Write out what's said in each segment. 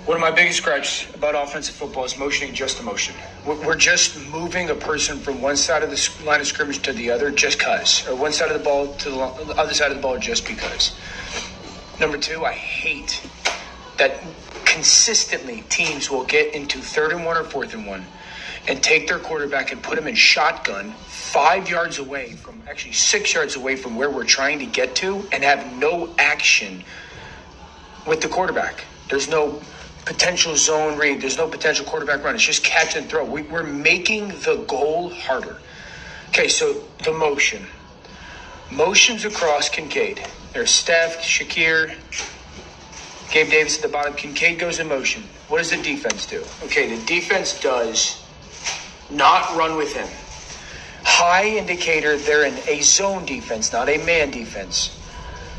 One of my biggest gripes about offensive football is motioning just to motion. We're just moving a person from one side of the line of scrimmage to the other just because, or one side of the ball to the other side of the ball just because. Number two, I hate that consistently teams will get into 3rd and 1 or 4th and 1 and take their quarterback and put him in shotgun 5 yards away from, actually 6 yards away from where we're trying to get to, and have no action with the quarterback. There's no potential zone read. There's no potential quarterback run. It's just catch and throw. We're making the goal harder. Okay, so the motion. Motions across Kincaid. There's Steph, Shakir, Gabe Davis at the bottom. Kincaid goes in motion. What does the defense do? Okay, the defense does not run with him. High indicator they're in a zone defense, not a man defense.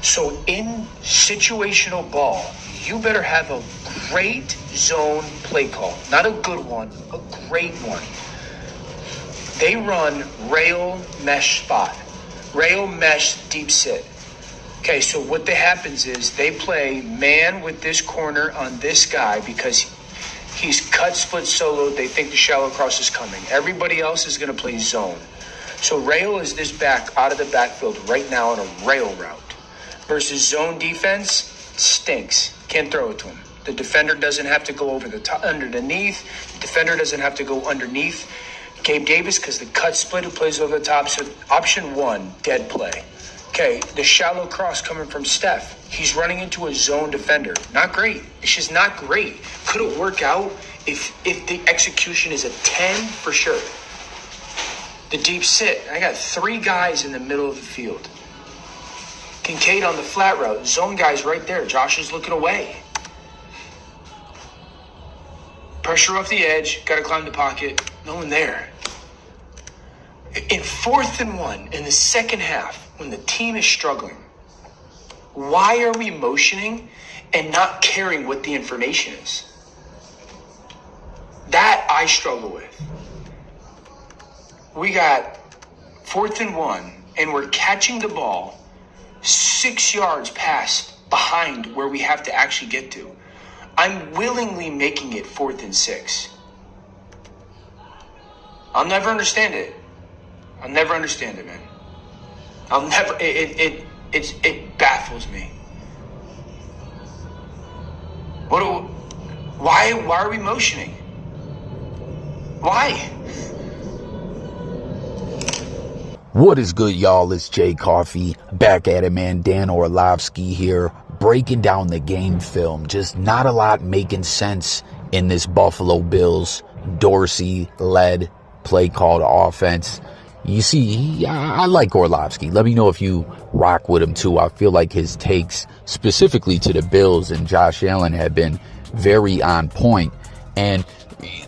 So in situational ball, you better have a great zone play call. Not a good one, a great one. They run rail mesh spot, rail mesh deep sit. Okay, so what happens is they play man with this corner on this guy because he's cut split solo. They think the shallow cross is coming. Everybody else is going to play zone. So rail is this back out of the backfield right now on a rail route. Versus zone defense stinks. Can't throw it to him. The defender doesn't have to go over the top, underneath. The defender doesn't have to go underneath Gabe Davis because the cut split who plays over the top. So option 1, dead play. Okay, the shallow cross coming from Steph. He's running into a zone defender. Not great. It's just not great. Could it work out if the execution is a 10? For sure. The deep sit. I got 3 guys in the middle of the field. Kincaid on the flat route. Zone guy's right there. Josh is looking away. Pressure off the edge. Got to climb the pocket. No one there. In 4th and 1, in the second half, when the team is struggling, why are we motioning and not caring what the information is? That I struggle with. We got 4th and 1, and we're catching the ball 6 yards past behind where we have to actually get to. I'm willingly making it 4th and 6. I'll never understand it. I'll never understand it, man. I'll never. It baffles me. Why are we motioning? Why? What is good, y'all? It's Jay Coffee back at it, man. Dan Orlovsky here, breaking down the game film. Just not a lot making sense in this Buffalo Bills Dorsey-led play called offense. You see, I like Orlovsky. Let me know if you rock with him too. I feel like his takes specifically to the Bills and Josh Allen have been very on point. And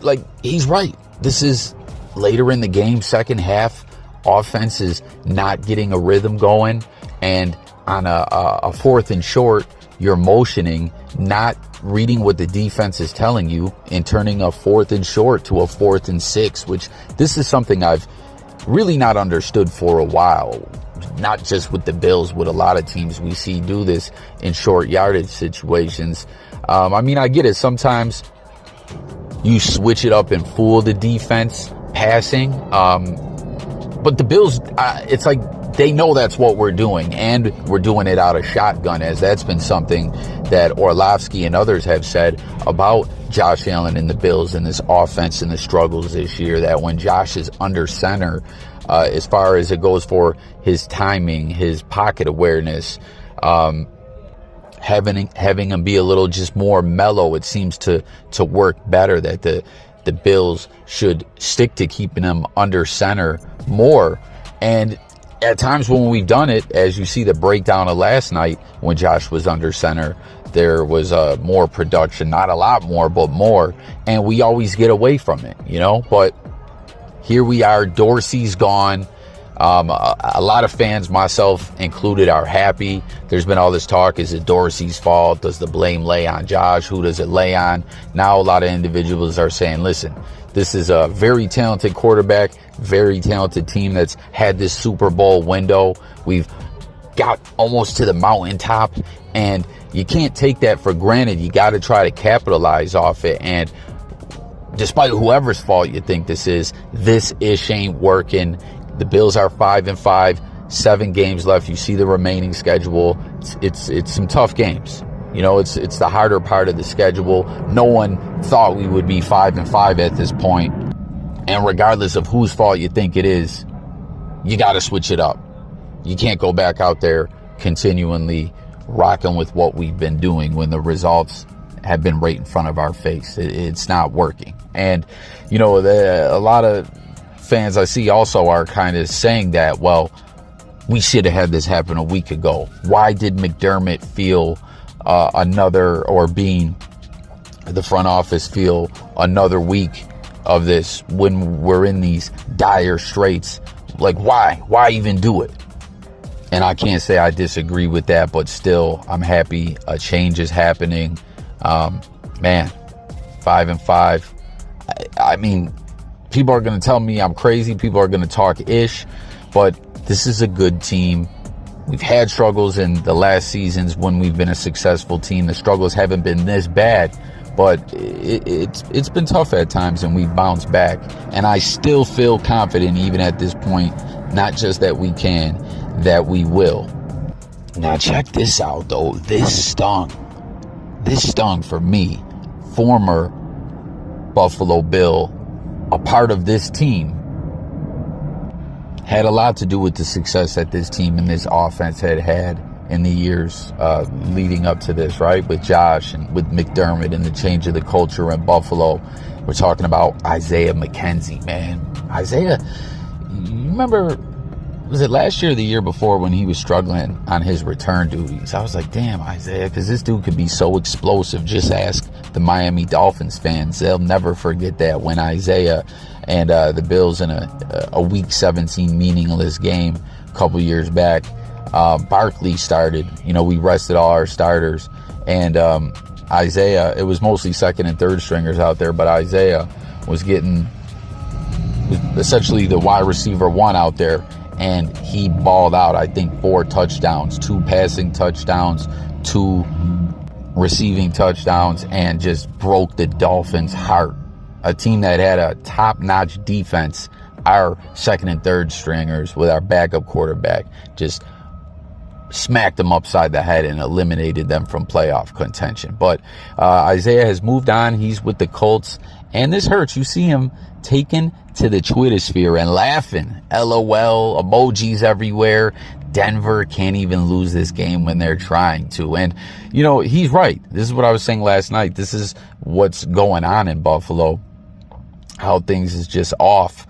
like, he's right. This is later in the game, second half. Offense is not getting a rhythm going. And on a 4th and short, you're motioning, not reading what the defense is telling you, and turning a 4th and short to a 4th and 6, which this is something I've really not understood for a while. Not just with the Bills, with a lot of teams we see do this in short yardage situations. I mean, I get it. Sometimes you switch it up and fool the defense passing. But the Bills, it's like they know that's what we're doing, and we're doing it out of shotgun, as that's been something that Orlovsky and others have said about Josh Allen and the Bills and this offense and the struggles this year, that when Josh is under center, as far as it goes for his timing, his pocket awareness, having him be a little just more mellow, it seems to work better, that the Bills should stick to keeping him under center more. And at times when we've done it, as you see the breakdown of last night when Josh was under center, there was more production, not a lot more, but more. And we always get away from it, you know. But here we are, Dorsey's gone. A lot of fans, myself included, are happy. There's been all this talk. Is it Dorsey's fault? Does the blame lay on Josh? Who does it lay on? Now a lot of individuals are saying, listen, this is a very talented quarterback, very talented team that's had this Super Bowl window. We've got almost to the mountaintop, and you can't take that for granted. You got to try to capitalize off it. And despite whoever's fault you think this is, this ish ain't working. The Bills are 5-5, 7 games left. You see the remaining schedule. It's some tough games. You know, it's the harder part of the schedule. No one thought we would be 5-5 at this point. And regardless of whose fault you think it is, you got to switch it up. You can't go back out there continually rocking with what we've been doing when the results have been right in front of our face. It's not working. And, you know, a lot of fans I see also are kind of saying that, well, we should have had this happen a week ago. Why did McDermott feel being the front office feel another week of this when we're in these dire straits? Like, why even do it? And I can't say I disagree with that, but still, I'm happy a change is happening. Man, 5-5. I mean, people are going to tell me I'm crazy. People are going to talk ish, but this is a good team. We've had struggles in the last seasons when we've been a successful team. The struggles haven't been this bad, but it's been tough at times, and we've bounced back. And I still feel confident, even at this point, not just that we can, that we will. Now check this out, though. This stung. This stung for me. Former Buffalo Bill, a part of this team, had a lot to do with the success that this team and this offense had in the years leading up to this, right? With Josh and with McDermott and the change of the culture in Buffalo. We're talking about Isaiah McKenzie, man. Isaiah, you remember, was it last year or the year before when he was struggling on his return duties? I was like, damn, Isaiah, because this dude could be so explosive. Just ask the Miami Dolphins fans. They'll never forget that when Isaiah and the Bills in a Week 17 meaningless game a couple years back, Barkley started. You know, we rested all our starters. And Isaiah, it was mostly second and third stringers out there, but Isaiah was essentially the wide receiver one out there. And he balled out, I think, 4 touchdowns, 2 passing touchdowns, 2 receiving touchdowns, and just broke the Dolphins' heart. A team that had a top-notch defense, our second and third stringers with our backup quarterback, just smacked them upside the head and eliminated them from playoff contention. But Isaiah has moved on. He's with the Colts. And this hurts. You see him taken to the Twitter sphere and laughing. LOL, emojis everywhere. Denver can't even lose this game when they're trying to. And, you know, he's right. This is what I was saying last night. This is what's going on in Buffalo. How things is just off.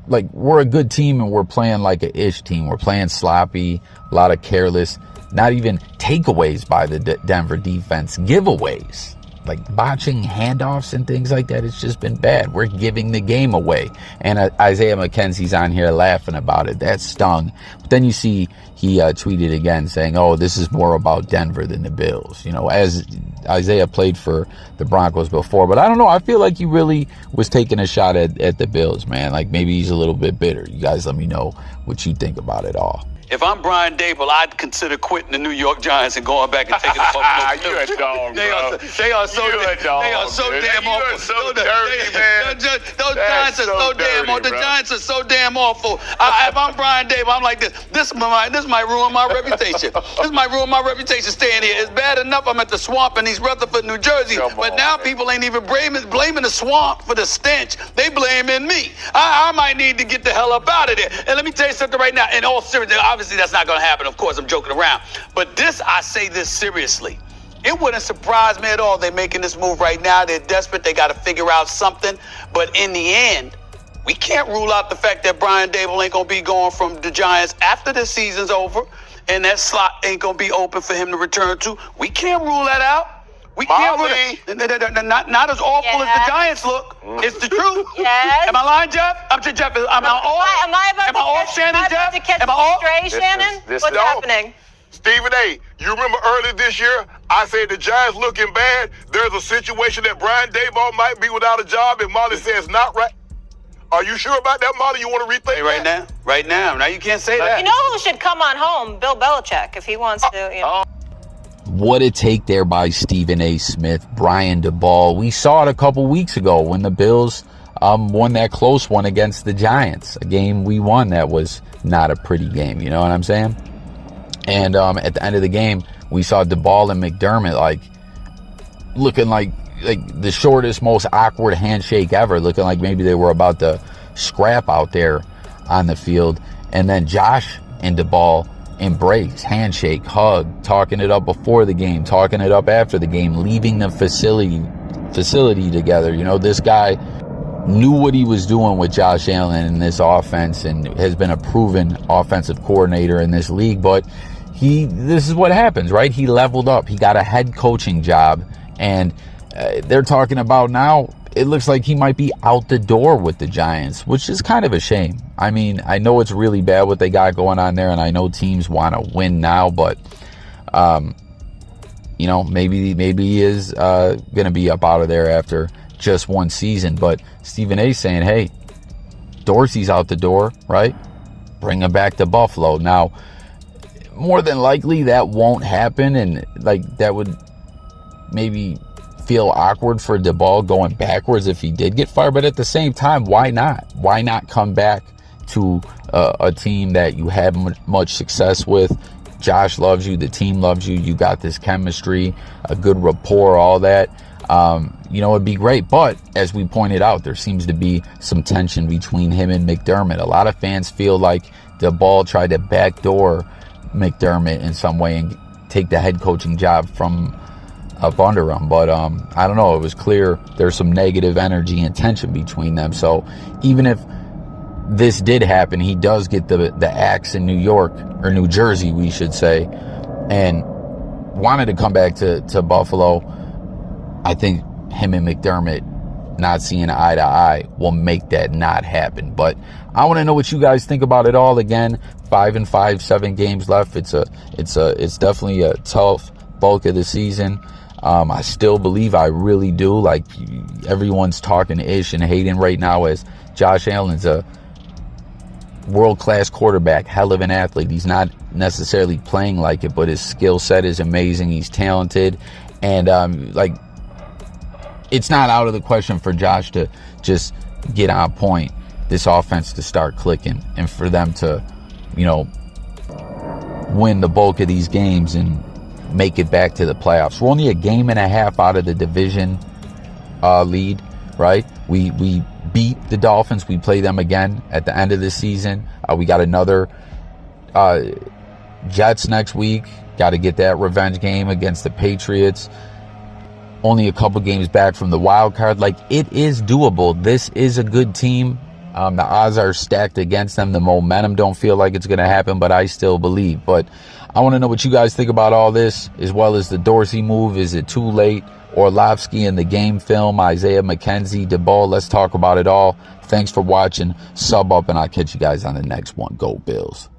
Like, we're a good team and we're playing like a ish team. We're playing sloppy, a lot of careless, not even takeaways by the Denver defense, giveaways. Like botching handoffs and things like that. It's just been bad. We're giving the game away. And Isaiah McKenzie's on here laughing about it. That stung. But then you see he tweeted again saying, oh, this is more about Denver than the Bills. You know, as Isaiah played for the Broncos before. But I don't know. I feel like he really was taking a shot at the Bills, man. Like maybe he's a little bit bitter. You guys let me know what you think about it all. If I'm Brian Daboll, I'd consider quitting the New York Giants and going back and taking the Buffalo Bills. You a dog, bro. They are so damn awful. You are so dirty, man. Those Giants are so damn awful. The Giants are so damn awful. If I'm Brian Daboll, I'm like this. This might ruin my reputation. This might ruin my reputation staying here. It's bad enough I'm at the Swamp in East Rutherford, New Jersey, but now people ain't even blaming the Swamp for the stench. They blaming me. I might need to get the hell up out of there. And let me tell you something right now. In all seriousness, obviously that's not going to happen. Of course, I'm joking around. But I say this seriously. It wouldn't surprise me at all. They're making this move right now. They're desperate. They got to figure out something. But in the end, we can't rule out the fact that Brian Daboll ain't going to be going from the Giants after the season's over, and that slot ain't going to be open for him to return to. We can't rule that out. We can't rule it. Not as awful as the Giants look. It's the truth. Yes. Am I lying, Jeff? Am I off, Shannon, Jeff? Am I off? Stray, Shannon? What's happening? Stephen A., you remember earlier this year, I said the Giants looking bad. There's a situation that Brian Daboll might be without a job, and Molly says not right. Are you sure about that, Molly? You want to rethink right that? now? Right now. Now you can't say that. You know who should come on home? Bill Belichick, if he wants to. You know. What a take there by Stephen A. Smith, Brian Daboll. We saw it a couple weeks ago when the Bills won that close one against the Giants. A game we won that was not a pretty game, you know what I'm saying? And at the end of the game, we saw Daboll and McDermott looking like the shortest, most awkward handshake ever, looking like maybe they were about to scrap out there on the field. And then Josh and Daboll embrace, handshake, hug, talking it up before the game, talking it up after the game, leaving the facility together. You know, this guy knew what he was doing with Josh Allen in this offense and has been a proven offensive coordinator in this league. But this is what happens, right? He leveled up. He got a head coaching job, and they're talking about now it looks like he might be out the door with the Giants, which is kind of a shame. I mean, I know it's really bad what they got going on there, and I know teams want to win now, but you know, maybe he is going to be up out of there after just one season. But Stephen A. saying, hey, Dorsey's out the door, right? Bring him back to Buffalo. Now, more than likely that won't happen, and that would maybe feel awkward for Daboll going backwards if he did get fired. But at the same time, why not? Why not come back to a team that you had much success with? Josh loves you, the team loves you, you got this chemistry, a good rapport, all that. You know, it'd be great. But as we pointed out, there seems to be some tension between him and McDermott. A lot of fans feel like Daboll tried to backdoor McDermott in some way and take the head coaching job from up under him. But I don't know, it was clear there's some negative energy and tension between them. So even if this did happen, he does get the axe in New York, or New Jersey we should say, and wanted to come back to Buffalo. I think him and McDermott not seeing eye to eye will make that not happen. But I want to know what you guys think about it all. Again, 5-5, 7 games left. It's definitely a tough bulk of the season. I still believe, I really do, like everyone's talking ish and hating right now, as Josh Allen's a world-class quarterback, hell of an athlete. He's not necessarily playing like it, but his skill set is amazing. He's talented, and it's not out of the question for Josh to just get on point, this offense to start clicking, and for them to, you know, win the bulk of these games and make it back to the playoffs. We're only a game and a half out of the division lead, right? We beat the Dolphins. We play them again at the end of the season. We got another Jets next week. Got to get that revenge game against the Patriots. Only a couple games back from the wild card. Like, it is doable. This is a good team. The odds are stacked against them. The momentum don't feel like it's going to happen, but I still believe. But I want to know what you guys think about all this, as well as the Dorsey move. Is it too late? Orlovsky in the game film, Isaiah McKenzie, Daboll. Let's talk about it all. Thanks for watching. Sub up, and I'll catch you guys on the next one. Go Bills.